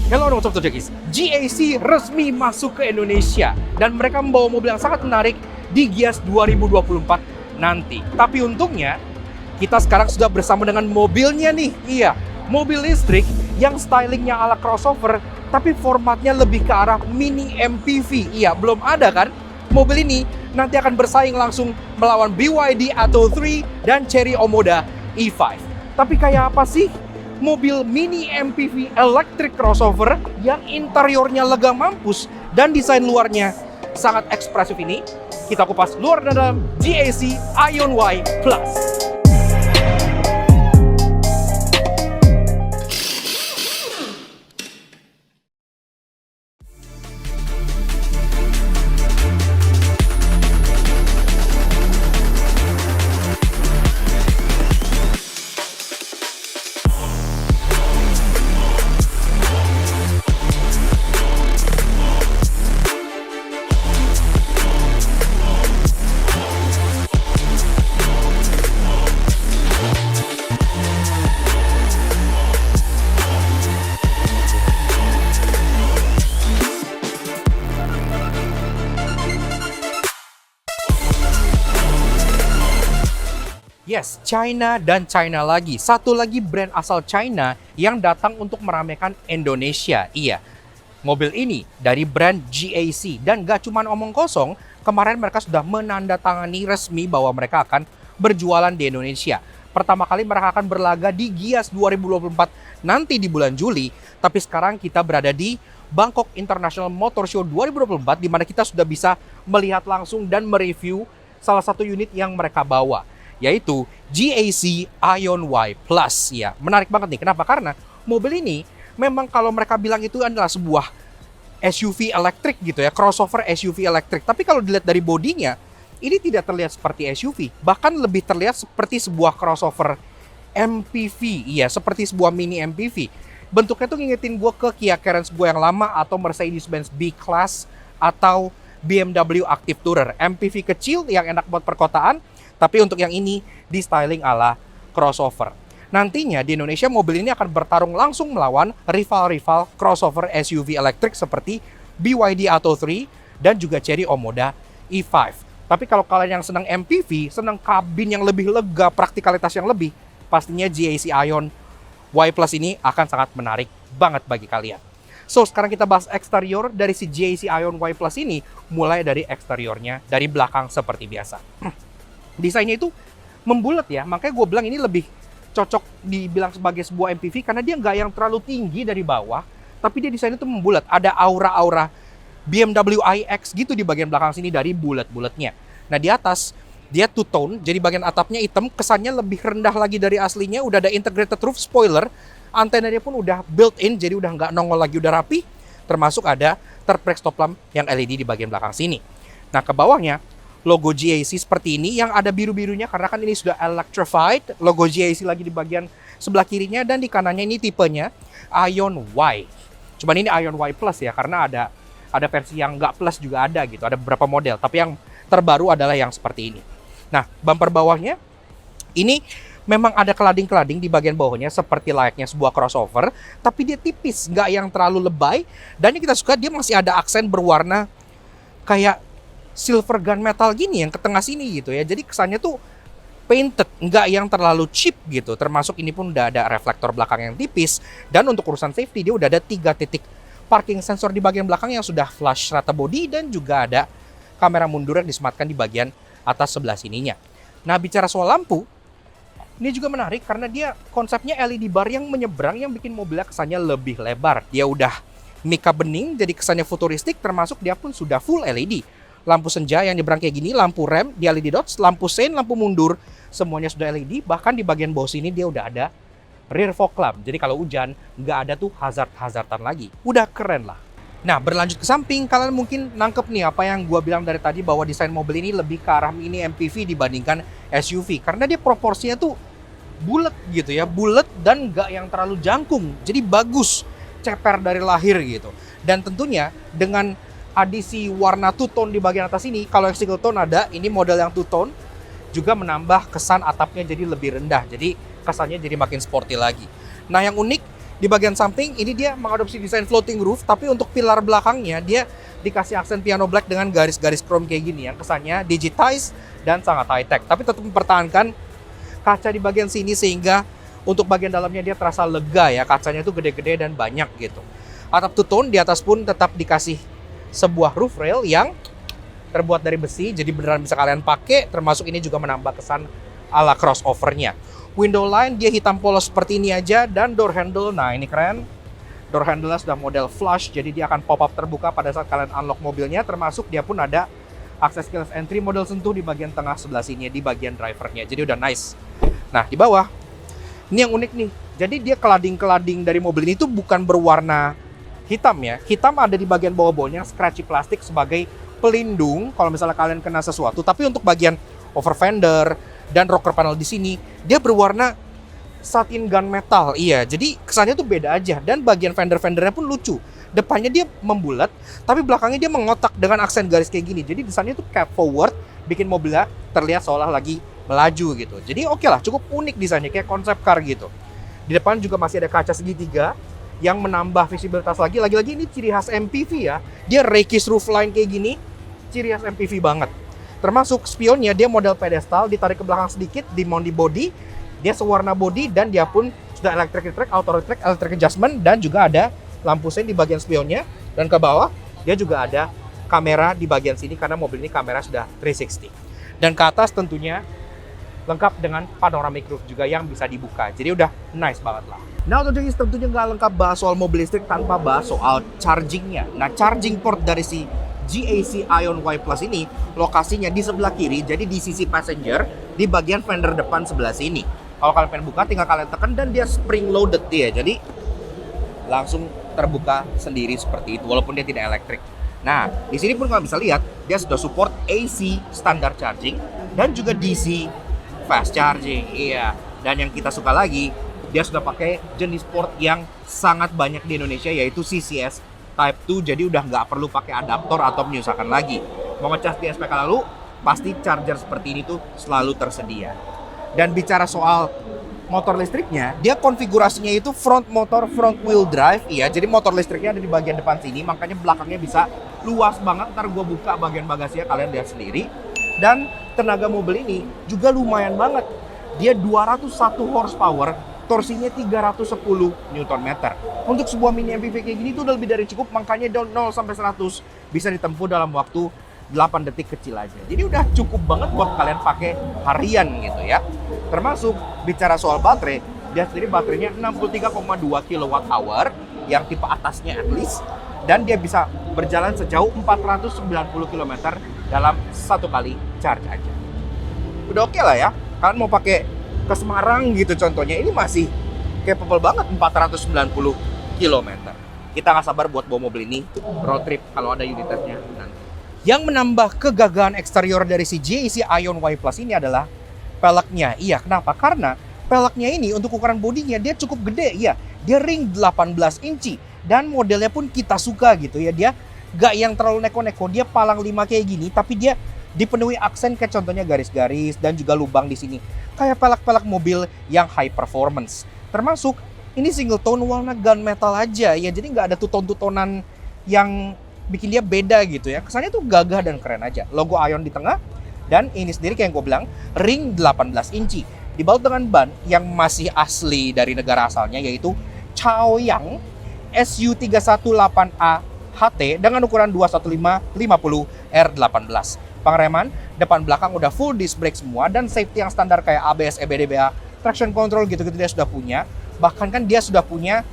Hello, what's up, Tojekis? GAC resmi masuk ke Indonesia dan mereka membawa mobil yang sangat menarik di Gias 2024 nanti. Tapi untungnya, kita sekarang sudah bersama dengan mobilnya nih. Iya, mobil listrik yang stylingnya ala crossover, tapi formatnya lebih ke arah mini MPV. Iya, belum ada kan? Mobil ini nanti akan bersaing langsung melawan BYD Atto 3 dan Chery Omoda E5. Tapi kayak apa sih mobil mini MPV electric crossover yang interiornya lega mampus dan desain luarnya sangat ekspresif ini? Kita kupas luar dan dalam GAC Aion Y Plus. Yes, China dan China lagi. Satu lagi brand asal China yang datang untuk meramaikan Indonesia. Iya, mobil ini dari brand GAC. Dan gak cuma omong kosong, kemarin mereka sudah menandatangani resmi bahwa mereka akan berjualan di Indonesia. Pertama kali mereka akan berlaga di Gias 2024 nanti di bulan Juli. Tapi sekarang kita berada di Bangkok International Motor Show 2024, di mana kita sudah bisa melihat langsung dan mereview salah satu unit yang mereka bawa, yaitu GAC Aion Y Plus. Ya, menarik banget nih. Kenapa? Karena mobil ini memang kalau mereka bilang itu adalah sebuah SUV elektrik gitu ya, crossover SUV elektrik. Tapi kalau dilihat dari bodinya, ini tidak terlihat seperti SUV, bahkan lebih terlihat seperti sebuah crossover MPV. Iya, seperti sebuah mini MPV. Bentuknya tuh ngingetin gue ke Kia Carens gue yang lama, atau Mercedes-Benz B-Class, atau BMW Active Tourer. MPV kecil yang enak buat perkotaan. Tapi untuk yang ini di styling ala crossover. Nantinya di Indonesia mobil ini akan bertarung langsung melawan rival-rival crossover SUV elektrik seperti BYD Atto 3 dan juga Chery Omoda E5. Tapi kalau kalian yang senang MPV, senang kabin yang lebih lega, praktikalitas yang lebih, pastinya GAC Aion Y Plus ini akan sangat menarik banget bagi kalian. So, sekarang kita bahas eksterior dari si GAC Aion Y Plus ini, mulai dari eksteriornya dari belakang seperti biasa. Desainnya itu membulat ya, makanya gue bilang ini lebih cocok dibilang sebagai sebuah MPV karena dia nggak yang terlalu tinggi dari bawah, tapi dia desainnya itu membulat. Ada aura-aura BMW iX gitu di bagian belakang sini dari bulat-bulatnya. Nah, di atas dia two-tone, jadi bagian atapnya hitam, kesannya lebih rendah lagi dari aslinya. Udah ada integrated roof spoiler, antenanya pun udah built-in, jadi udah nggak nongol lagi, udah rapi. Termasuk ada third brake stop lamp yang LED di bagian belakang sini. Nah, ke bawahnya logo GAC seperti ini yang ada biru-birunya karena kan ini sudah electrified. Logo GAC lagi di bagian sebelah kirinya, dan di kanannya ini tipenya Aion Y. Cuman ini Aion Y Plus ya, karena ada versi yang nggak plus juga ada gitu. Ada beberapa model, tapi yang terbaru adalah yang seperti ini. Nah, bumper bawahnya ini memang ada kelading-kelading di bagian bawahnya seperti layaknya sebuah crossover, tapi dia tipis, nggak yang terlalu lebay. Dan yang kita suka, dia masih ada aksen berwarna kayak silver gunmetal gini yang ke tengah sini gitu ya. Jadi kesannya tuh painted, nggak yang terlalu cheap gitu. Termasuk ini pun udah ada reflektor belakang yang tipis. Dan untuk urusan safety, dia udah ada 3 titik parking sensor di bagian belakang yang sudah flush rata body, dan juga ada kamera mundur yang disematkan di bagian atas sebelah sininya. Nah, bicara soal lampu, ini juga menarik karena dia konsepnya LED bar yang menyeberang yang bikin mobilnya kesannya lebih lebar. Dia udah mica bening, jadi kesannya futuristik, termasuk dia pun sudah full LED. Lampu senja yang nyebrang kayak gini, lampu rem di LED dots, lampu sein, lampu mundur, semuanya sudah LED. Bahkan di bagian bawah sini dia udah ada rear fog lamp. Jadi kalau hujan, nggak ada tuh hazard-hazardan lagi. Udah keren lah. Nah, berlanjut ke samping, kalian mungkin nangkep nih apa yang gua bilang dari tadi, bahwa desain mobil ini lebih ke arah mini MPV dibandingkan SUV. Karena dia proporsinya tuh bulat gitu ya, bulat dan nggak yang terlalu jangkung. Jadi bagus, ceper dari lahir gitu. Dan tentunya dengan adisi warna two-tone di bagian atas ini, kalau yang single tone ada, ini model yang two-tone, juga menambah kesan atapnya jadi lebih rendah. Jadi kesannya jadi makin sporty lagi. Nah, yang unik Di bagian samping ini dia mengadopsi desain floating roof, tapi untuk pilar belakangnya dia dikasih aksen piano black dengan garis-garis chrome kayak gini yang kesannya digitize dan sangat high tech. Tapi tetap mempertahankan kaca di bagian sini sehingga untuk bagian dalamnya dia terasa lega ya. Kacanya itu gede-gede dan banyak gitu. Atap two tone di atas pun tetap dikasih sebuah roof rail yang terbuat dari besi, jadi beneran bisa kalian pakai. Termasuk ini juga menambah kesan ala crossover-nya. Window line dia hitam polos seperti ini aja, dan door handle, nah ini keren. Door handle-nya sudah model flush, jadi dia akan pop up terbuka pada saat kalian unlock mobilnya. Termasuk dia pun ada akses keyless entry model sentuh di bagian tengah sebelah sini, di bagian drivernya. Jadi udah nice. Nah di bawah, ini yang unik nih. Jadi dia kelading-kelading dari mobil ini tuh bukan berwarna hitam ya. Hitam ada di bagian bawah bolnya, scratchy plastik sebagai pelindung kalau misalnya kalian kena sesuatu. Tapi untuk bagian over fender dan rocker panel di sini dia berwarna satin gunmetal. Iya, jadi kesannya tuh beda aja. Dan bagian fender-fendernya pun lucu. Depannya dia membulat, tapi belakangnya dia mengotak dengan aksen garis kayak gini. Jadi desainnya tuh cab forward, bikin mobilnya terlihat seolah lagi melaju gitu. Jadi oke lah, cukup unik desainnya kayak konsep car gitu. Di depan juga masih ada kaca segitiga yang menambah visibilitas lagi. Lagi-lagi ini ciri khas MPV ya. Dia rakish roofline kayak gini, ciri khas MPV banget. Termasuk spionnya dia model pedestal, ditarik ke belakang sedikit, dimount di body. Dia sewarna body dan dia pun sudah electric track, auto track, electric adjustment, dan juga ada lampu sein di bagian spionnya. Dan ke bawah dia juga ada kamera di bagian sini karena mobil ini kamera sudah 360. Dan ke atas tentunya lengkap dengan panoramic roof juga yang bisa dibuka. Jadi udah nice banget lah. Nah untuk jenis tentunya nggak lengkap bahas soal mobil listrik tanpa bahas soal chargingnya. Nah charging port dari si GAC Aion Y Plus ini lokasinya di sebelah kiri, jadi di sisi passenger di bagian fender depan sebelah sini. Kalau kalian pengen buka tinggal kalian tekan dan dia spring loaded dia, jadi langsung terbuka sendiri seperti itu walaupun dia tidak elektrik. Nah di sini pun kalian bisa lihat dia sudah support AC standar charging dan juga DC fast charging. Iya, dan yang kita suka lagi dia sudah pakai jenis port yang sangat banyak di Indonesia yaitu CCS Type 2, jadi udah nggak perlu pakai adaptor atau menyusahkan lagi. Mau ngecas di SPK lalu, pasti charger seperti ini tuh selalu tersedia. Dan bicara soal motor listriknya, dia konfigurasinya itu front motor front wheel drive, iya. Jadi motor listriknya ada di bagian depan sini, makanya belakangnya bisa luas banget. Ntar gue buka bagian bagasinya, kalian lihat sendiri. Dan tenaga mobil ini juga lumayan banget. Dia 201 horsepower, torsinya 310 Nm. Untuk sebuah mini MPV kayak gini tuh udah lebih dari cukup, makanya 0 sampai 100 bisa ditempuh dalam waktu 8 detik kecil aja. Jadi udah cukup banget buat kalian pakai harian gitu ya. Termasuk bicara soal baterai, dia sendiri baterainya 63,2 kWh yang tipe atasnya at least, dan dia bisa berjalan sejauh 490 km dalam satu kali charge aja. Udah oke lah ya. Kalian mau pakai ke Semarang gitu contohnya, ini masih capable banget 490 km. Kita nggak sabar buat bawa mobil ini road trip kalau ada unit testnya nanti. Yang menambah kegagahan eksterior dari si GAC Aion Y Plus ini adalah peleknya. Iya, kenapa? Karena peleknya ini untuk ukuran bodinya dia cukup gede. Iya, dia ring 18 inci dan modelnya pun kita suka gitu ya. Dia nggak yang terlalu neko-neko, dia palang 5 kayak gini, tapi dia dipenuhi aksen kayak contohnya garis-garis dan juga lubang di sini. Kayak pelek-pelek mobil yang high performance. Termasuk ini single tone warna gunmetal aja ya. Jadi nggak ada tuton-tutonan yang bikin dia beda gitu ya. Kesannya tuh gagah dan keren aja. Logo Aion di tengah dan ini sendiri kayak yang gue bilang ring 18 inci. Dibalut dengan ban yang masih asli dari negara asalnya yaitu Chaoyang SU318A HT dengan ukuran 215/50 R18. Pengereman depan belakang udah full disc brake semua, dan safety yang standar kayak ABS, EBD-BA, traction control gitu-gitu dia sudah punya. Bahkan kan dia sudah punya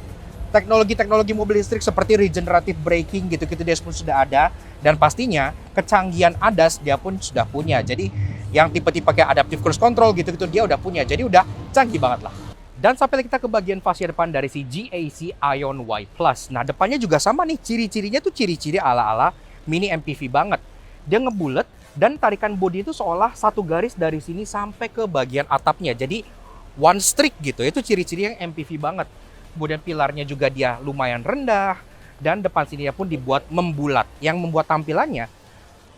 teknologi-teknologi mobil listrik seperti regenerative braking gitu-gitu dia pun sudah ada. Dan pastinya kecanggihan ADAS dia pun sudah punya. Jadi yang tipe-tipe kayak adaptive cruise control gitu-gitu dia udah punya. Jadi udah canggih banget lah. Dan sampai kita ke bagian fascia depan dari si GAC Aion Y Plus. Nah depannya juga sama nih, ciri-cirinya tuh ciri-ciri ala-ala mini MPV banget. Dia ngebulet dan tarikan bodi itu seolah satu garis dari sini sampai ke bagian atapnya. Jadi one streak gitu, itu ciri-ciri yang MPV banget. Kemudian pilarnya juga dia lumayan rendah dan depan sininya pun dibuat membulat yang membuat tampilannya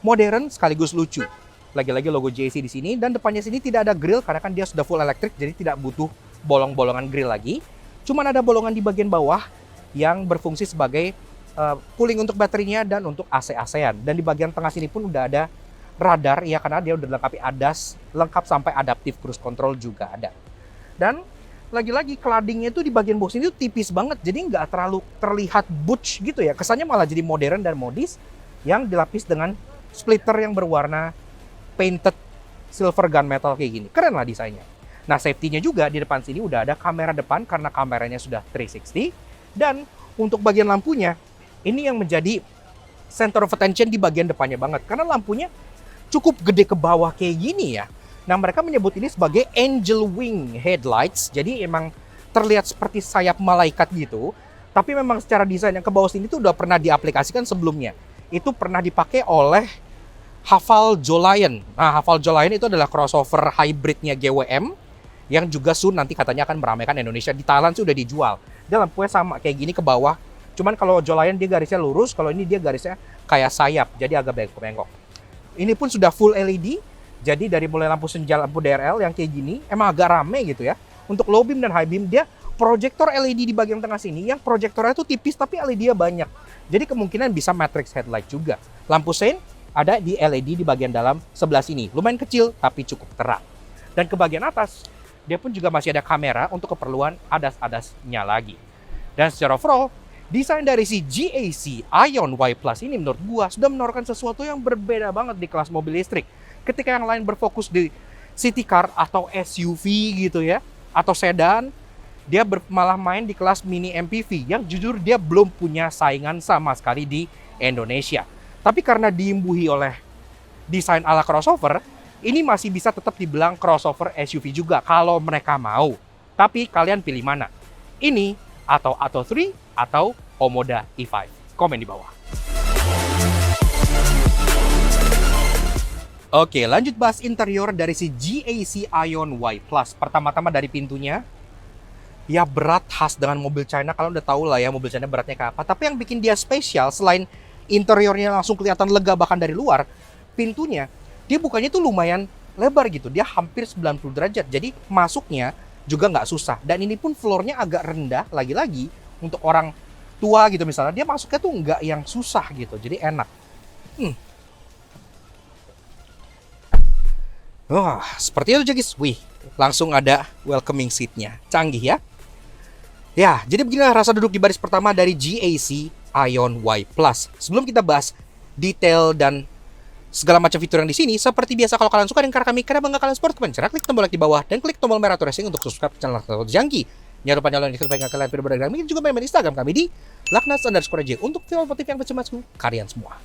modern sekaligus lucu. Lagi-lagi logo JC di sini, dan depannya sini tidak ada grill karena kan dia sudah full elektrik, jadi tidak butuh bolong-bolongan grill lagi. Cuman ada bolongan di bagian bawah yang berfungsi sebagai cooling untuk baterinya dan untuk AC-AC-an. Dan di bagian tengah sini pun udah ada radar, ya karena dia udah dilengkapi ADAS, lengkap sampai adaptive cruise control juga ada. Dan lagi-lagi claddingnya itu di bagian bawah sini tuh tipis banget, jadi nggak terlalu terlihat butch gitu ya. Kesannya malah jadi modern dan modis yang dilapis dengan splitter yang berwarna painted silver gunmetal kayak gini. Keren lah desainnya. Nah, safety-nya juga di depan sini udah ada kamera depan karena kameranya sudah 360. Dan untuk bagian lampunya, ini yang menjadi center of attention di bagian depannya banget. Karena lampunya cukup gede ke bawah kayak gini ya. Nah, mereka menyebut ini sebagai angel wing headlights. Jadi emang terlihat seperti sayap malaikat gitu. Tapi memang secara desain yang ke bawah sini tuh udah pernah diaplikasikan sebelumnya. Itu pernah dipakai oleh Haval Jolion. Nah, Haval Jolion itu adalah crossover hybridnya GWM yang juga soon nanti katanya akan meramaikan Indonesia. Di Thailand sih udah dijual. Dia lampunya sama kayak gini ke bawah. Cuman kalau Jolion dia garisnya lurus, kalau ini dia garisnya kayak sayap. Jadi agak bengkok-bengkok. Ini pun sudah full LED. Jadi dari mulai lampu senja, lampu DRL yang kayak gini, emang agak rame gitu ya. Untuk low beam dan high beam, dia proyektor LED di bagian tengah sini, yang proyektornya itu tipis tapi LED-nya banyak. Jadi kemungkinan bisa matrix headlight juga. Lampu sein ada di LED di bagian dalam sebelah sini. Lumayan kecil tapi cukup terang. Dan ke bagian atas, dia pun juga masih ada kamera untuk keperluan ADAS-ADAS-nya lagi. Dan secara overall, desain dari si GAC Aion Y Plus ini menurut gua sudah menawarkan sesuatu yang berbeda banget di kelas mobil listrik. Ketika yang lain berfokus di city car atau SUV gitu ya, atau sedan, dia malah main di kelas mini MPV yang jujur dia belum punya saingan sama sekali di Indonesia. Tapi karena diimbuhi oleh desain ala crossover, ini masih bisa tetap dibilang crossover SUV juga kalau mereka mau. Tapi kalian pilih mana? Ini atau Atto 3 atau Omoda E5? Komen di bawah. Oke, lanjut bahas interior dari si GAC Aion Y Plus. Pertama-tama dari pintunya, ya berat khas dengan mobil China. Kalian udah tahu lah ya mobil China beratnya kayak apa. Tapi yang bikin dia spesial selain interiornya langsung kelihatan lega bahkan dari luar, pintunya dia bukanya tuh lumayan lebar gitu. Dia hampir 90 derajat. Jadi masuknya juga nggak susah. Dan ini pun floornya agak rendah. Lagi-lagi untuk orang tua gitu misalnya, dia masuknya tuh nggak yang susah gitu. Jadi enak. Wah, seperti itu guys. Wih, langsung ada welcoming seat-nya. Canggih ya. Ya, jadi beginilah rasa duduk di baris pertama dari GAC Aion Y Plus. Sebelum kita bahas detail dan segala macam fitur yang di sini, seperti biasa kalau kalian suka dengan karya kami, karena bangga kalian support, cara klik tombol like di bawah dan klik tombol merah racing untuk subscribe ke channel Laknats Jangki. Jangan lupa nyalain notifikasi supaya kalian video berdagang kami juga main Instagram kami di Laknats_J untuk video motif yang bercemasku kalian semua.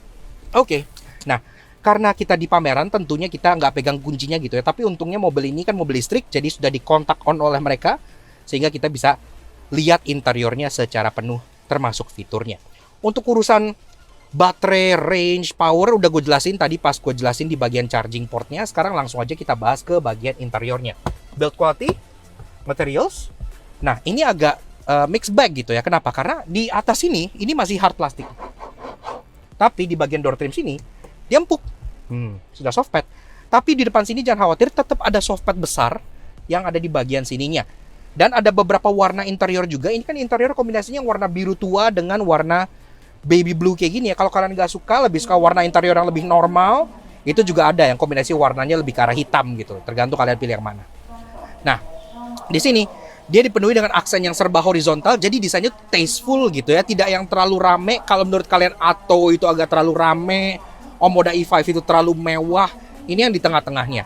Oke. Nah, karena kita di pameran tentunya kita nggak pegang kuncinya gitu ya. Tapi untungnya mobil ini kan mobil listrik, jadi sudah dikontak on oleh mereka sehingga kita bisa lihat interiornya secara penuh termasuk fiturnya. Untuk urusan baterai, range, power udah gue jelasin tadi pas gue jelasin di bagian charging portnya. Sekarang langsung aja kita bahas ke bagian interiornya. Build quality, materials. Nah, ini agak mixed bag gitu ya. Kenapa? Karena di atas ini masih hard plastik. Tapi di bagian door trim sini dia empuk. Sudah soft pad. Tapi di depan sini jangan khawatir, tetap ada soft pad besar yang ada di bagian sininya. Dan ada beberapa warna interior juga. Ini kan interior kombinasinya warna biru tua dengan warna baby blue kayak gini ya. Kalau kalian nggak suka, lebih suka warna interior yang lebih normal, itu juga ada yang kombinasi warnanya lebih ke arah hitam gitu. Tergantung kalian pilih yang mana. Nah, di sini dia dipenuhi dengan aksen yang serba horizontal, jadi desainnya tasteful gitu ya. Tidak yang terlalu rame. Kalau menurut kalian Atto itu agak terlalu rame, Omoda E5 itu terlalu mewah, ini yang di tengah-tengahnya.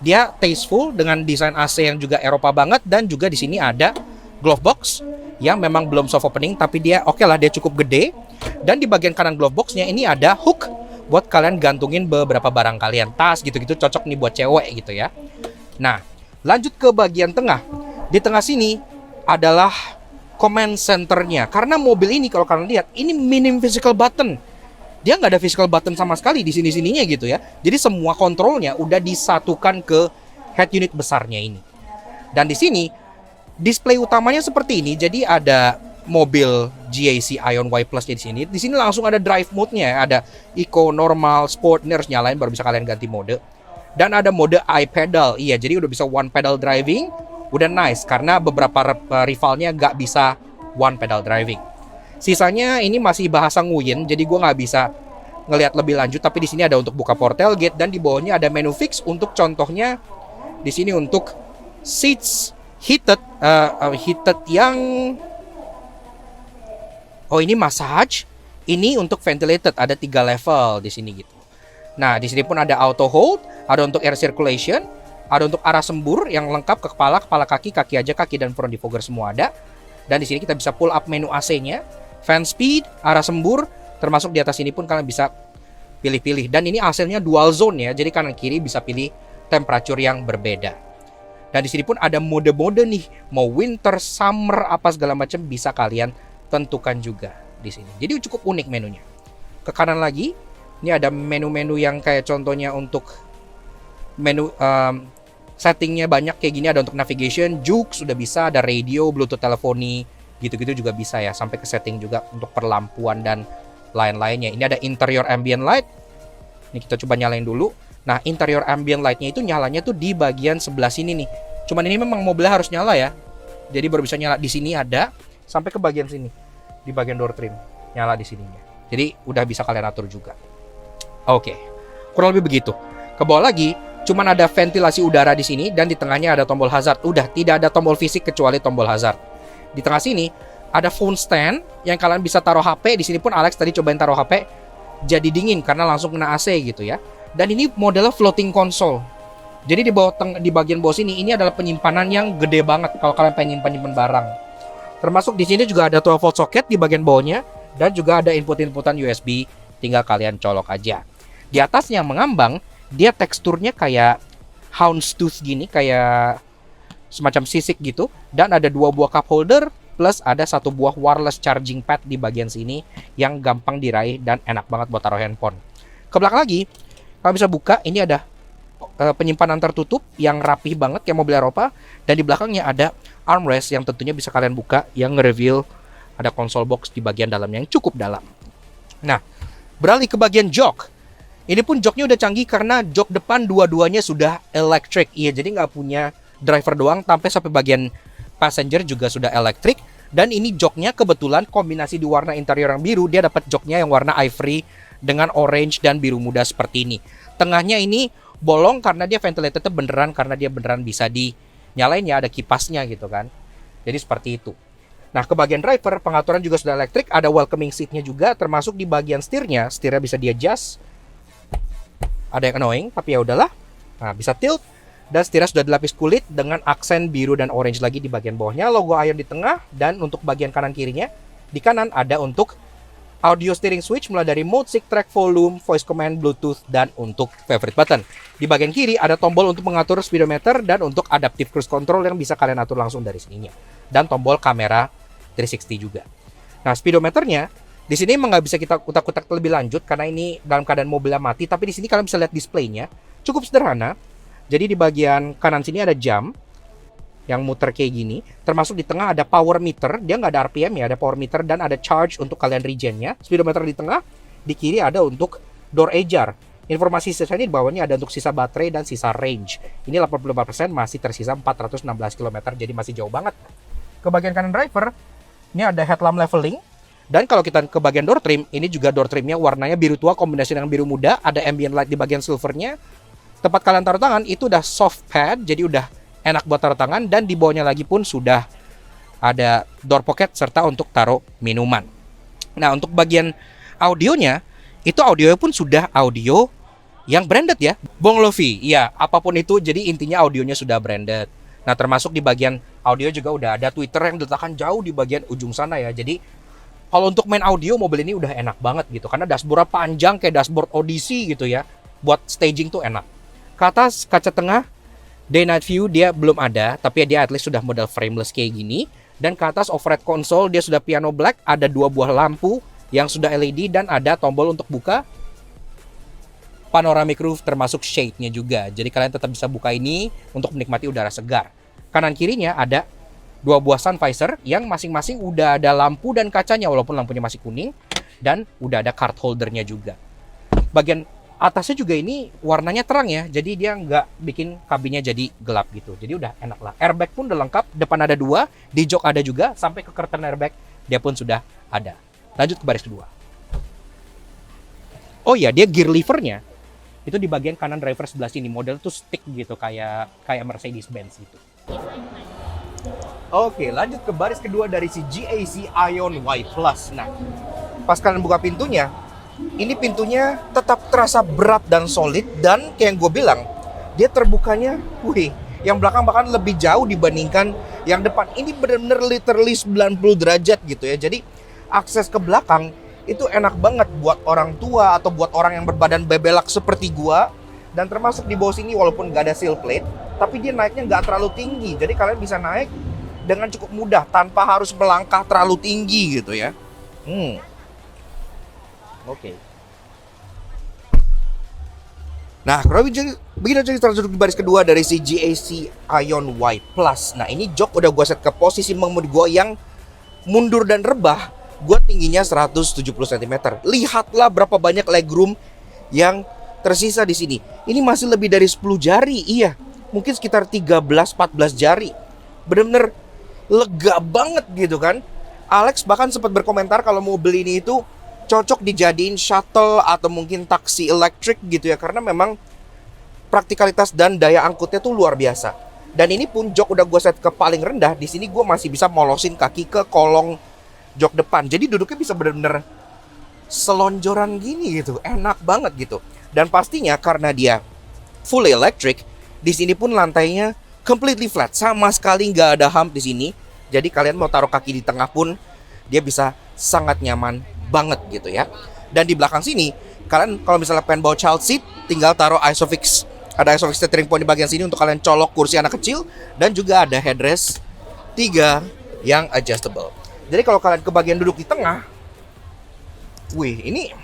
Dia tasteful dengan desain AC yang juga Eropa banget, dan juga di sini ada glove box yang memang belum soft opening, tapi dia oke lah, dia cukup gede. Dan di bagian kanan glove boxnya ini ada hook buat kalian gantungin beberapa barang kalian, tas gitu-gitu, cocok nih buat cewek gitu ya. Nah, lanjut ke bagian tengah. Di tengah sini adalah command centernya. Karena mobil ini kalau kalian lihat, ini minim physical button. Dia nggak ada physical button sama sekali di sini-sininya gitu ya. Jadi semua kontrolnya udah disatukan ke head unit besarnya ini. Dan di sini display utamanya seperti ini. Jadi ada mobil GAC Aion Y Plus di sini. Di sini langsung ada drive mode-nya, ada eco, normal, sport, ini harus nyalain baru bisa kalian ganti mode. Dan ada mode iPedal. Iya, jadi udah bisa one pedal driving, udah nice karena beberapa rivalnya nggak bisa one pedal driving. Sisanya ini masih bahasa nguyen, jadi gue nggak bisa ngelihat lebih lanjut. Tapi di sini ada untuk buka port tailgate dan di bawahnya ada menu fix untuk contohnya di sini untuk seats heated yang ini massage, ini untuk ventilated, ada 3 level di sini gitu. Nah, di sini pun ada auto hold, ada untuk air circulation, ada untuk arah sembur yang lengkap ke kepala, kepala kaki, kaki aja, kaki dan front defogger semua ada. Dan di sini kita bisa pull up menu AC-nya, fan speed, arah sembur, termasuk di atas ini pun kalian bisa pilih-pilih. Dan ini AC-nya dual zone ya, jadi kanan kiri bisa pilih temperatur yang berbeda. Dan di sini pun ada mode-mode nih, mau winter, summer, apa segala macam bisa kalian tentukan juga di sini. Jadi cukup unik menunya. Ke kanan lagi, ini ada menu-menu yang kayak contohnya untuk menu settingnya banyak kayak gini. Ada untuk navigation, juke sudah bisa, ada radio, bluetooth teleponi, gitu-gitu juga bisa ya. Sampai ke setting juga untuk perlampuan dan lain-lainnya. Ini ada interior ambient light. Ini kita coba nyalain dulu. Nah, interior ambient light-nya itu nyalanya tuh di bagian sebelah sini nih. Cuman ini memang mobilnya harus nyala ya. Jadi baru bisa nyala. Di sini ada sampai ke bagian sini, di bagian door trim nyala di sininya. Jadi udah bisa kalian atur juga. Oke, kurang lebih begitu. Ke bawah lagi, cuman ada ventilasi udara di sini dan di tengahnya ada tombol hazard. Udah tidak ada tombol fisik kecuali tombol hazard. Di tengah sini ada phone stand yang kalian bisa taruh HP. Di sini pun Alex tadi cobain taruh HP, jadi dingin karena langsung kena AC gitu ya. Dan ini modelnya floating console. Jadi di bagian bawah sini ini adalah penyimpanan yang gede banget kalau kalian pengen nyimpan barang. Termasuk di sini juga ada 12 volt socket di bagian bawahnya dan juga ada input-inputan USB, tinggal kalian colok aja. Di atasnya mengambang, dia teksturnya kayak houndstooth gini, kayak semacam sisik gitu, dan ada 2 buah cup holder plus ada 1 buah wireless charging pad di bagian sini yang gampang diraih dan enak banget buat taruh handphone. Ke belakang lagi, kalian bisa buka, ini ada penyimpanan tertutup yang rapih banget kayak mobil Eropa, dan di belakangnya ada armrest yang tentunya bisa kalian buka yang nge-reveal ada console box di bagian dalamnya yang cukup dalam. Nah, beralih ke bagian jok. Ini pun joknya udah canggih karena jok depan dua-duanya sudah electric. Iya, jadi nggak punya driver doang, sampai bagian passenger juga sudah electric. Dan ini joknya kebetulan kombinasi di warna interior yang biru, dia dapat joknya yang warna ivory dengan orange dan biru muda seperti ini. Tengahnya ini bolong karena dia ventilated beneran, karena dia beneran bisa dinyalain ya, ada kipasnya gitu kan. Jadi seperti itu. Nah, ke bagian driver, pengaturan juga sudah elektrik, ada welcoming seatnya juga, termasuk di bagian setirnya bisa di adjust. Ada yang annoying, tapi ya udahlah. Nah, bisa tilt, dan setirnya sudah dilapis kulit dengan aksen biru dan orange lagi di bagian bawahnya, logo Ion di tengah, dan untuk bagian kanan kirinya, di kanan ada untuk audio steering switch mulai dari mode, sync, track, volume, voice command, bluetooth, dan untuk favorite button. Di bagian kiri ada tombol untuk mengatur speedometer dan untuk adaptive cruise control yang bisa kalian atur langsung dari sininya. Dan tombol kamera 360 juga. Nah, speedometernya di sini emang nggak bisa kita kutak-kutak lebih lanjut karena ini dalam keadaan mobilnya mati. Tapi di sini kalian bisa lihat displaynya cukup sederhana. Jadi di bagian kanan sini ada jam yang muter kayak gini. Termasuk di tengah ada power meter. Dia nggak ada RPM ya, ada power meter dan ada charge untuk kalian regennya. Speedometer di tengah. Di kiri ada untuk door ajar. Informasi sisanya di bawahnya ada untuk sisa baterai dan sisa range. Ini 85% masih tersisa 416 km. Jadi masih jauh banget. Ke bagian kanan driver, ini ada headlamp leveling. Dan kalau kita ke bagian door trim, ini juga door trimnya warnanya biru tua kombinasi dengan biru muda. Ada ambient light di bagian silvernya. Tempat kalian taruh tangan itu udah soft pad, jadi udah enak buat taruh tangan. Dan di bawahnya lagi pun sudah ada door pocket serta untuk taruh minuman. Nah, untuk bagian audionya, itu audionya pun sudah audio yang branded ya. Bong Lofi, ya apapun itu, jadi intinya audionya sudah branded. Nah, termasuk di bagian audio juga udah ada tweeter yang diletakkan jauh di bagian ujung sana ya. Jadi kalau untuk main audio, mobil ini udah enak banget gitu. Karena dashboardnya panjang kayak dashboard Odyssey gitu ya. Buat staging tuh enak. Ke atas kaca tengah, day night view dia belum ada. Tapi dia at least sudah model frameless kayak gini. Dan ke atas overhead console dia sudah piano black. Ada 2 buah lampu yang sudah LED. Dan ada tombol untuk buka panoramic roof termasuk shade-nya juga. Jadi kalian tetap bisa buka ini untuk menikmati udara segar. Kanan kirinya ada 2 buah sun visor yang masing-masing udah ada lampu dan kacanya walaupun lampunya masih kuning, dan udah ada card holdernya juga. Bagian Atasnya juga ini warnanya terang ya, jadi dia nggak bikin kabinnya jadi gelap gitu. Jadi udah enak lah. Airbag pun udah lengkap, depan ada 2, di jok ada juga, sampai ke curtain airbag dia pun sudah ada. Lanjut ke baris kedua. Oh ya, dia gear levernya itu di bagian kanan driver sebelah sini. Model tuh stick gitu, kayak Mercedes-Benz gitu. Oke, lanjut ke baris kedua dari si GAC Aion Y Plus. Nah, pas kalian buka pintunya, ini pintunya tetap terasa berat dan solid, dan kayak yang gue bilang, dia terbukanya, yang belakang bahkan lebih jauh dibandingkan yang depan. Ini benar-benar literally 90 derajat gitu ya. Jadi akses ke belakang itu enak banget buat orang tua atau buat orang yang berbadan bebelak seperti gue. Dan termasuk di bawah sini walaupun gak ada sill plate, tapi dia naiknya gak terlalu tinggi. Jadi kalian bisa naik dengan cukup mudah tanpa harus melangkah terlalu tinggi gitu ya. Oke. Nah, kalau begini kita duduk di baris kedua dari si GAC Aion Y Plus. Nah, ini jok udah gue set ke posisi mengemudi gue yang mundur dan rebah. Gue tingginya 170 cm. Lihatlah berapa banyak legroom yang tersisa di sini. Ini masih lebih dari 10 jari. Iya, mungkin sekitar 13-14 jari. Bener-bener lega banget gitu kan. Alex bahkan sempat berkomentar kalau mobil ini itu cocok dijadiin shuttle atau mungkin taksi elektrik gitu ya, karena memang praktikalitas dan daya angkutnya tuh luar biasa. Dan ini pun jok udah gue set ke paling rendah. Di sini gue masih bisa molosin kaki ke kolong jok depan. Jadi duduknya bisa bener-bener selonjoran gini gitu, enak banget gitu. Dan pastinya karena dia full electric, di sini pun lantainya completely flat, sama sekali nggak ada hump di sini. Jadi kalian mau taruh kaki di tengah pun dia bisa sangat nyaman banget gitu ya. Dan di belakang sini kalian kalau misalnya pengen bawa child seat, tinggal taruh Isofix. Ada Isofix steering point di bagian sini untuk kalian colok kursi anak kecil. Dan juga ada headrest 3 yang adjustable. Jadi kalau kalian ke bagian duduk di tengah, ini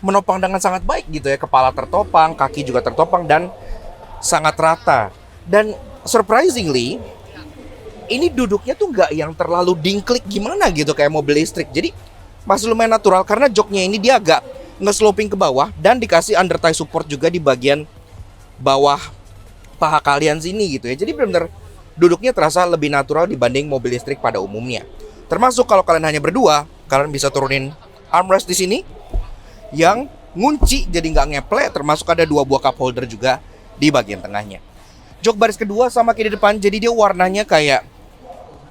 menopang dengan sangat baik gitu ya. Kepala tertopang, kaki juga tertopang dan sangat rata. Dan surprisingly, ini duduknya tuh nggak yang terlalu dingklik gimana gitu kayak mobil listrik. Jadi masih lumayan natural karena joknya ini dia agak nge-sloping ke bawah dan dikasih under thigh support juga di bagian bawah paha kalian sini gitu ya. Jadi benar-benar duduknya terasa lebih natural dibanding mobil listrik pada umumnya. Termasuk kalau kalian hanya berdua, kalian bisa turunin armrest di sini yang ngunci jadi nggak ngeplek. Termasuk ada 2 buah cup holder juga di bagian tengahnya. Jok baris kedua sama kayak di depan, jadi dia warnanya kayak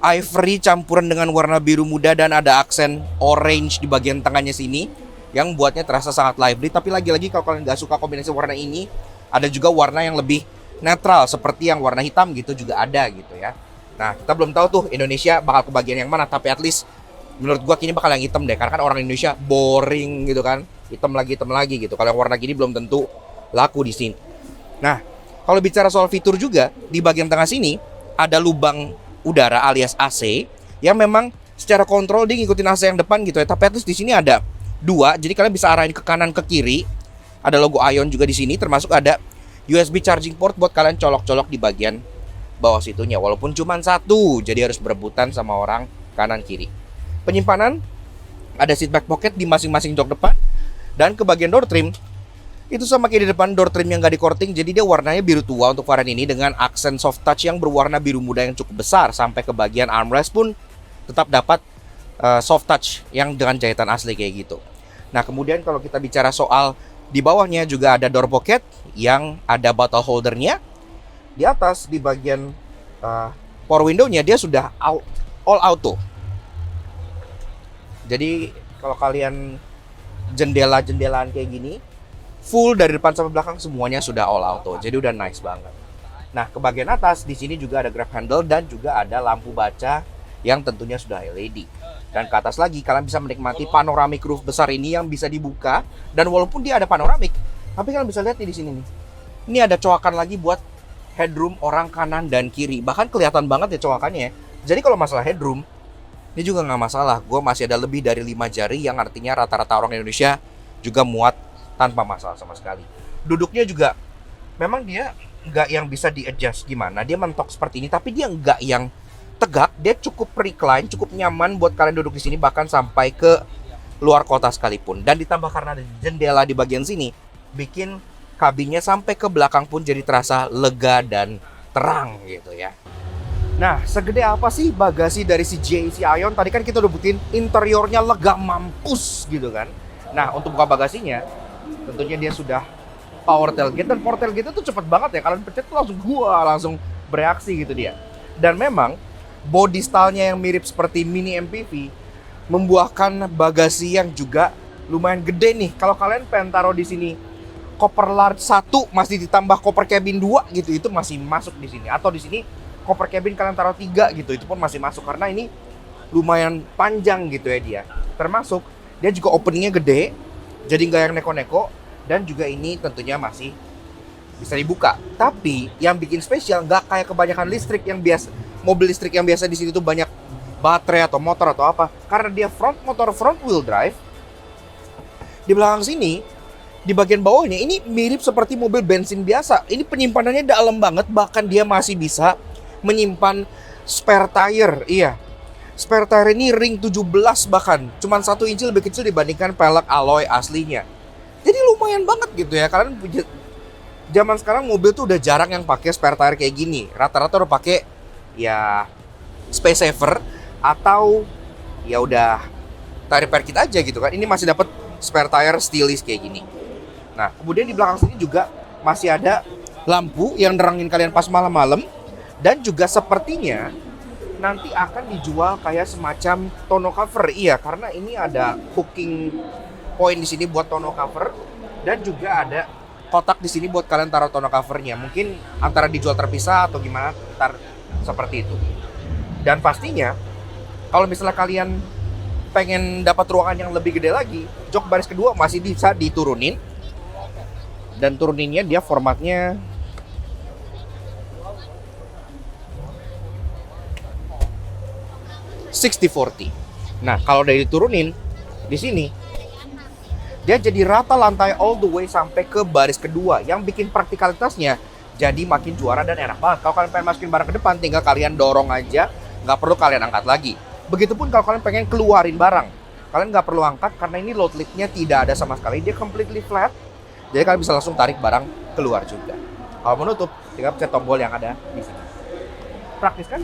ivory campuran dengan warna biru muda dan ada aksen orange di bagian tengahnya sini yang buatnya terasa sangat lively. Tapi lagi-lagi kalau kalian nggak suka kombinasi warna ini, ada juga warna yang lebih netral seperti yang warna hitam gitu juga ada gitu ya. Nah, kita belum tahu tuh Indonesia bakal ke bagian yang mana, tapi at least menurut gua kini bakal yang hitam deh, karena kan orang Indonesia boring gitu kan, hitam lagi gitu. Kalau yang warna gini belum tentu laku di sini. Nah, kalau bicara soal fitur juga, di bagian tengah sini ada lubang udara alias AC yang memang secara kontrol dia ngikutin AC yang depan gitu ya. Tapi at least di sini ada 2, jadi kalian bisa arahin ke kanan ke kiri. Ada logo Aion juga di sini, termasuk ada USB charging port buat kalian colok-colok di bagian bawah situnya. Walaupun cuma 1, jadi harus berebutan sama orang kanan kiri. Penyimpanan ada seat back pocket di masing-masing jok depan. Dan ke bagian door trim, itu sama kayak di depan, door trim yang nggak di-coating. Jadi dia warnanya biru tua untuk varian ini dengan aksen soft touch yang berwarna biru muda yang cukup besar. Sampai ke bagian armrest pun tetap dapat soft touch yang dengan jahitan asli kayak gitu. Nah, kemudian kalau kita bicara soal di bawahnya juga ada door pocket yang ada bottle holdernya. Di atas di bagian power window-nya dia sudah all auto. Jadi kalau kalian jendela-jendelaan kayak gini, full dari depan sampai belakang semuanya sudah all auto. Jadi udah nice banget. Nah, ke bagian atas di sini juga ada grab handle dan juga ada lampu baca yang tentunya sudah LED. Dan ke atas lagi kalian bisa menikmati panoramic roof besar ini yang bisa dibuka. Dan walaupun dia ada panoramic, tapi kalian bisa lihat nih di sini nih. Ini ada coakan lagi buat headroom orang kanan dan kiri. Bahkan kelihatan banget ya coakannya. Jadi kalau masalah headroom, ini juga nggak masalah. Gue masih ada lebih dari 5 jari yang artinya rata-rata orang Indonesia juga muat tanpa masalah sama sekali. Duduknya juga memang dia nggak yang bisa di-adjust gimana. Dia mentok seperti ini, tapi dia nggak yang tegak. Dia cukup recline, cukup nyaman buat kalian duduk di sini, bahkan sampai ke luar kota sekalipun. Dan ditambah karena ada jendela di bagian sini, jadi kalian bisa lihat nih di sini nih. Ini ada coakan lagi buat headroom orang kanan dan kiri. Bahkan kelihatan banget ya coakannya. Jadi kalau masalah headroom, ini juga nggak masalah. Gue masih ada lebih dari 5 jari yang artinya rata-rata orang Indonesia juga muat tanpa masalah sama sekali. Duduknya juga memang dia nggak yang bisa di-adjust gimana. Dia mentok seperti ini, tapi dia nggak yang tegak. Dia cukup recline, cukup nyaman buat kalian duduk di sini, bahkan sampai ke luar kota sekalipun. Dan ditambah karena ada jendela di bagian sini, bikin kabinnya sampai ke belakang pun jadi terasa lega dan terang gitu ya. Nah, segede apa sih bagasi dari si GAC Aion? Tadi kan kita udah buktiin interiornya lega mampus gitu kan. Nah, untuk buka bagasinya, tentunya dia sudah power tailgate. Dan power tailgate itu cepet banget ya. Kalian pencet tuh langsung bereaksi gitu dia. Dan memang body style-nya yang mirip seperti mini MPV membuahkan bagasi yang juga lumayan gede nih. Kalau kalian pengen taruh di sini koper large 1 masih ditambah koper cabin 2 gitu, itu masih masuk di sini. Atau di sini koper cabin kalian taruh 3 gitu, itu pun masih masuk karena ini lumayan panjang gitu ya dia. Termasuk dia juga openingnya gede, jadi nggak yang neko-neko, dan juga ini tentunya masih bisa dibuka. Tapi yang bikin spesial nggak kayak kebanyakan listrik yang biasa, mobil listrik yang biasa di sini tuh banyak baterai atau motor atau apa. Karena dia front wheel drive, di belakang sini di bagian bawahnya ini mirip seperti mobil bensin biasa. Ini penyimpanannya dalam banget, bahkan dia masih bisa menyimpan spare tire. Iya, spare tire ini ring 17 bahkan. Cuman 1 inci lebih kecil dibandingkan pelek alloy aslinya. Jadi lumayan banget gitu ya. Kalian zaman sekarang mobil tuh udah jarang yang pakai spare tire kayak gini. Rata-rata udah pakai ya space saver atau ya udah tire repair kit aja gitu kan. Ini masih dapat spare tire stylish kayak gini. Nah, kemudian di belakang sini juga masih ada lampu yang nerangin kalian pas malam-malam. Dan juga sepertinya nanti akan dijual kayak semacam tonneau cover. Iya, karena ini ada hooking point di sini buat tonneau cover. Dan juga ada kotak di sini buat kalian taruh tonneau covernya. Mungkin antara dijual terpisah atau gimana, ntar seperti itu. Dan pastinya, kalau misalnya kalian pengen dapat ruangan yang lebih gede lagi, jok baris kedua masih bisa diturunin. Dan turuninnya dia formatnya 60-40. Nah, kalau udah diturunin di sini, dia jadi rata lantai all the way sampai ke baris kedua, yang bikin praktikalitasnya jadi makin juara dan enak banget. Kalau kalian pengen masukin barang ke depan, tinggal kalian dorong aja, nggak perlu kalian angkat lagi. Begitupun kalau kalian pengen keluarin barang, kalian nggak perlu angkat karena ini load liftnya tidak ada sama sekali, dia completely flat. Jadi kalian bisa langsung tarik barang keluar juga. Kalau menutup, tinggal pencet tombol yang ada di sini. Praktis kan?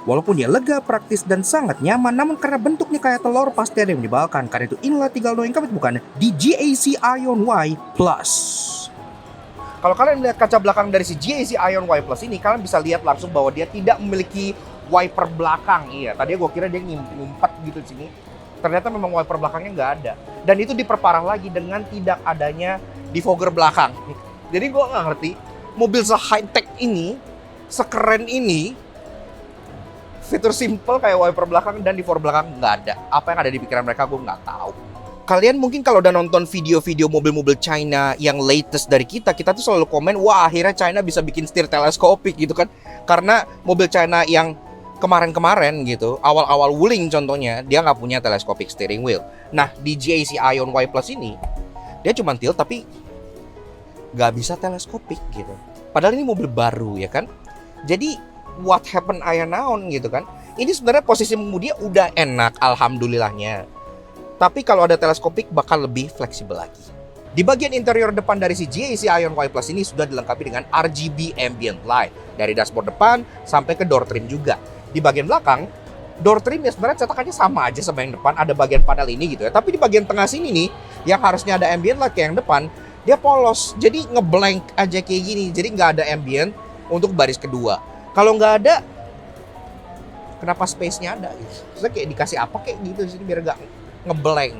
Walaupun dia lega, praktis, dan sangat nyaman, namun karena bentuknya kayak telur pasti ada yang menyebalkan. Karena itu inilah 3 hal yang kami temukan di GAC Aion Y Plus. Kalau kalian lihat kaca belakang dari si GAC Aion Y Plus ini, kalian bisa lihat langsung bahwa dia tidak memiliki wiper belakang. Iya, tadi gue kira dia ngumpet gitu di sini. Ternyata memang wiper belakangnya nggak ada. Dan itu diperparah lagi dengan tidak adanya defogger belakang. Jadi gue nggak ngerti, mobil se-high-tech ini, sekeren ini, fitur simple kayak wiper belakang dan defogger belakang nggak ada. Apa yang ada di pikiran mereka gue nggak tahu. Kalian mungkin kalau udah nonton video-video mobil-mobil China yang latest dari kita tuh selalu komen, wah akhirnya China bisa bikin setir teleskopik gitu kan. Karena mobil China yang kemarin-kemarin gitu, awal-awal Wuling contohnya, dia nggak punya telescopic steering wheel. Nah, di GAC Aion Y Plus ini, dia cuma tilt tapi nggak bisa teleskopik gitu. Padahal ini mobil baru ya kan. Jadi, what happened Aion naon gitu kan. Ini sebenarnya posisi mengemudi udah enak, alhamdulillahnya. Tapi kalau ada teleskopik bakal lebih fleksibel lagi. Di bagian interior depan dari si GAC Aion Y Plus ini sudah dilengkapi dengan RGB ambient light. Dari dashboard depan sampai ke door trim juga. Di bagian belakang, door trimnya sebenarnya cetakannya sama aja sama yang depan. Ada bagian panel ini gitu ya. Tapi di bagian tengah sini nih, yang harusnya ada ambient light kayak yang depan, dia polos. Jadi ngeblank aja kayak gini. Jadi nggak ada ambient untuk baris kedua. Kalau nggak ada, kenapa space-nya ada? Terus kayak dikasih apa kayak gitu sini biar nggak ngeblank.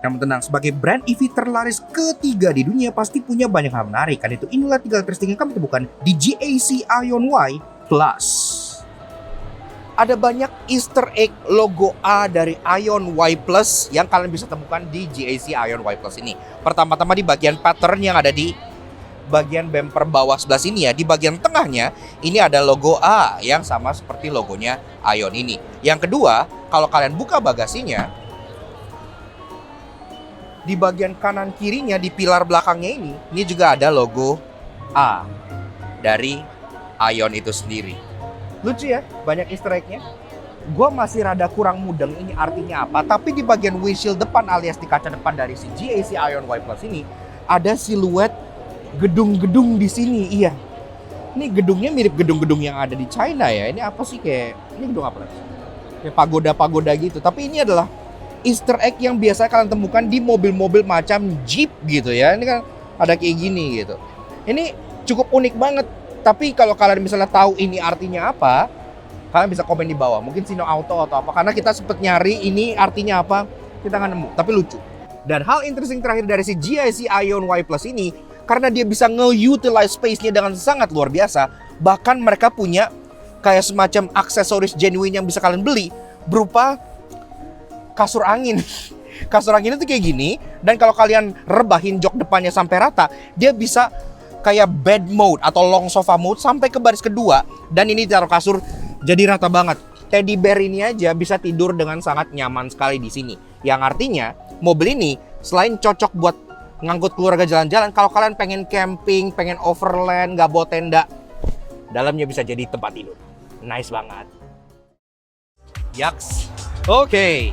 Namun tenang, sebagai brand EV terlaris ketiga di dunia pasti punya banyak hal menarik. Kan itu inilah 3 karakteristik yang kami temukan di GAC Aion Y Plus. Ada banyak Easter egg logo A dari Aion Y Plus yang kalian bisa temukan di GAC Aion Y Plus ini. Pertama-tama di bagian pattern yang ada di bagian bumper bawah sebelah sini ya. Di bagian tengahnya ini ada logo A yang sama seperti logonya Aion ini. Yang kedua, kalau kalian buka bagasinya, di bagian kanan kirinya di pilar belakangnya ini juga ada logo A dari Aion itu sendiri. Lucu ya, banyak Easter egg-nya. Gue masih rada kurang mudeng ini artinya apa. Tapi di bagian windshield depan alias di kaca depan dari si GAC Ion Y Plus ini ada siluet gedung-gedung di sini. Iya. Ini gedungnya mirip gedung-gedung yang ada di China ya. Ini apa sih ini gedung apa? Kayak pagoda-pagoda gitu. Tapi ini adalah Easter egg yang biasa kalian temukan di mobil-mobil macam Jeep gitu ya. Ini kan ada kayak gini gitu. Ini cukup unik banget. Tapi kalau kalian misalnya tahu ini artinya apa, kalian bisa komen di bawah. Mungkin Sino Auto atau apa. Karena kita sempet nyari ini artinya apa, kita nggak nemu. Tapi lucu. Dan hal interesting terakhir dari si GIC Ion Y Plus ini, karena dia bisa nge-utilize space-nya dengan sangat luar biasa. Bahkan mereka punya kayak semacam aksesoris genuine yang bisa kalian beli berupa kasur angin. Kasur angin itu kayak gini. Dan kalau kalian rebahin jok depannya sampai rata, dia bisa kayak bed mode atau long sofa mode sampai ke baris kedua. Dan ini taruh kasur jadi rata banget. Teddy bear ini aja bisa tidur dengan sangat nyaman sekali di sini. Yang artinya mobil ini selain cocok buat ngangkut keluarga jalan-jalan, kalau kalian pengen camping, pengen overland, nggak bawa tenda, dalamnya bisa jadi tempat tidur. Nice banget. Yaks. Oke.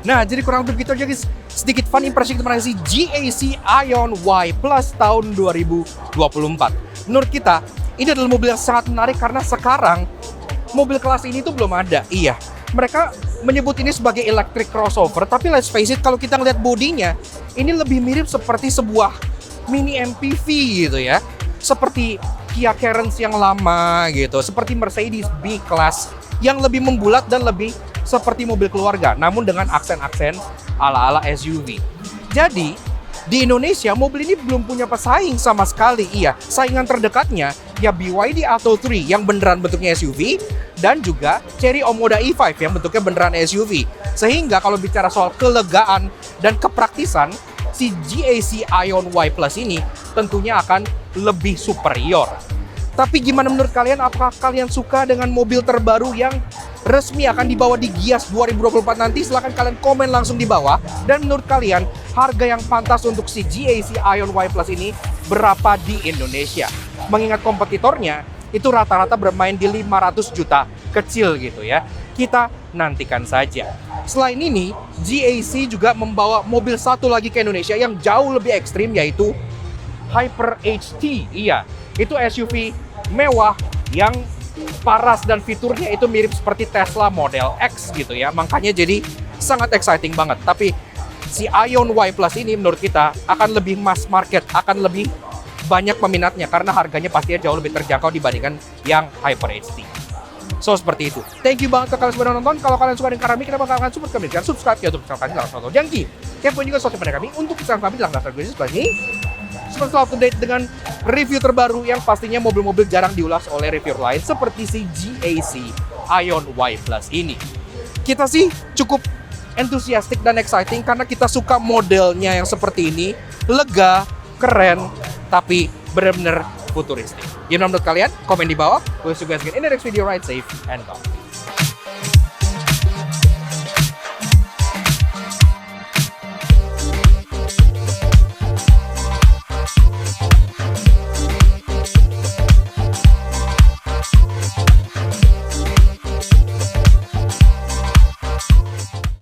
Nah, jadi kurang lebih gitu aja guys. Sedikit fun impression mengenai si GAC Ion Y Plus tahun 2024. Menurut kita, ini adalah mobil yang sangat menarik karena sekarang mobil kelas ini tuh belum ada. Iya, mereka menyebut ini sebagai electric crossover, tapi let's face it, kalau kita ngeliat bodinya, ini lebih mirip seperti sebuah mini MPV gitu ya. Seperti Kia Carens yang lama gitu, seperti Mercedes B-Class yang lebih membulat dan lebih seperti mobil keluarga, namun dengan aksen-aksen ala-ala SUV. Jadi, di Indonesia mobil ini belum punya pesaing sama sekali. Iya, saingan terdekatnya ya BYD Atto 3 yang beneran bentuknya SUV dan juga Chery Omoda E5 yang bentuknya beneran SUV. Sehingga kalau bicara soal kelegaan dan kepraktisan, si GAC Ion Y Plus ini tentunya akan lebih superior. Tapi gimana menurut kalian? Apakah kalian suka dengan mobil terbaru yang resmi akan dibawa di Gias 2024 nanti? Silahkan kalian komen langsung di bawah. Dan menurut kalian, harga yang pantas untuk si GAC Ion Y Plus ini berapa di Indonesia? Mengingat kompetitornya itu rata-rata bermain di 500 juta kecil gitu ya. Kita nantikan saja. Selain ini, GAC juga membawa mobil satu lagi ke Indonesia yang jauh lebih ekstrim, yaitu Hyper HT. Iya, itu SUV mewah yang paras dan fiturnya itu mirip seperti Tesla Model X gitu ya. Makanya jadi sangat exciting banget. Tapi si Ion Y Plus ini menurut kita akan lebih mass market, akan lebih banyak peminatnya karena harganya pastinya jauh lebih terjangkau dibandingkan yang Hyper HT. So, seperti itu. Thank you banget ke kalian sudah nonton. Kalau kalian suka dengan kami, kenapa kalian support kami? Jangan subscribe ya untuk channel kami, langsung nonton Jangki. Kepoin juga sosial media kami untuk channel kami, langkah gue sebelah ini. Selalu up to date dengan review terbaru yang pastinya mobil-mobil jarang diulas oleh reviewer lain seperti si GAC Ion Y Plus ini. Kita sih cukup enthusiastic dan exciting karena kita suka modelnya yang seperti ini, lega, keren, tapi benar-benar futuristik. Gimana menurut kalian? Komen di bawah. We'll see you guys again in the next video. Ride safe and go.